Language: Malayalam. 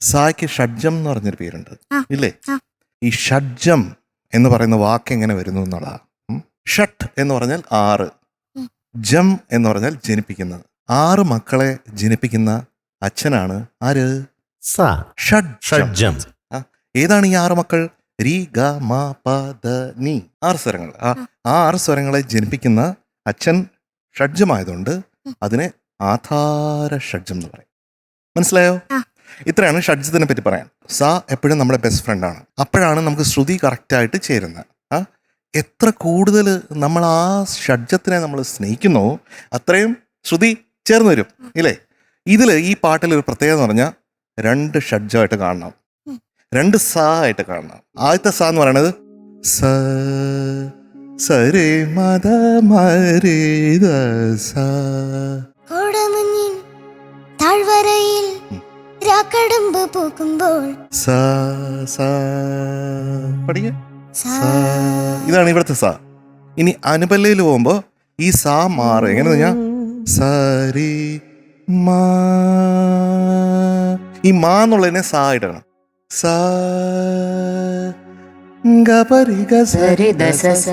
സായ്ക്ക് ഷഡ്ജം എന്ന് പറഞ്ഞൊരു പേരുണ്ട് ആ. ഇല്ലേ? ആ. ഈ ഷഡ്ജം എന്ന് പറയുന്ന വാക്ക് എങ്ങനെ വരുന്നു എന്നുള്ളതാ. ഷട്ട് എന്ന് പറഞ്ഞാൽ 6, ഉം. ജം എന്ന് പറഞ്ഞാൽ ജനിപ്പിക്കുന്നത്. 6 മക്കളെ ജനിപ്പിക്കുന്ന അച്ഛനാണ് ആര്? സ ഷഡ്ജം. ഷഡ്ജം. ഏതാണ് ഈ 6 മക്കൾ? രി ഗ മ പ ദ നി. 6 സ്വരങ്ങൾ. ആ 6 സ്വരങ്ങളെ ജനിപ്പിക്കുന്ന അച്ഛൻ ഷഡ്ജമായതുകൊണ്ട് അതിനെ ആധാര ഷഡ്ജം എന്ന് പറയും. മനസ്സിലായോ? ആ. ഇത്രയാണ് ഷഡ്ജത്തിനെ പറ്റി പറയാൻ. സ എപ്പോഴും നമ്മുടെ ബെസ്റ്റ് ഫ്രണ്ടാണ്. അപ്പോഴാണ് നമുക്ക് ശ്രുതി കറക്റ്റായിട്ട് ചേരുന്നത്. എത്ര കൂടുതൽ നമ്മൾ ആ ഷഡ്ജത്തിനെ നമ്മൾ സ്നേഹിക്കുന്നോ അത്രയും ശ്രുതി ചേർന്ന് വരും ഇല്ലേ? ഇതിൽ ഈ പാട്ടിൽ ഒരു പ്രത്യേകത എന്ന് പറഞ്ഞാൽ 2 ഷഡ്ജമായിട്ട് കാണണം, 2 സ ആയിട്ട് കാണണം. ആദ്യത്തെ സ എന്ന് പറയണത് സ സരേ മദ മരേ ദ സ. കോടമഞ്ഞിൻ താഴ്വരയിൽ രാക്കടമ്പ് പൂക്കുമ്പോൾ സ സ പഠിക്ക. സാ. ഇതാണ് ഇവിടുത്തെ സ. ഇനി അനുപല്ലയിൽ പോകുമ്പോൾ ഈ സ മാറും. എങ്ങനെ പറഞ്ഞാൽ സരി മാ. ഈ മാ എന്നുള്ളതിനെ സ ആയിട്ടാണ്. സ ഗ പരി ഗ സ സരി ദ സ സ. സ.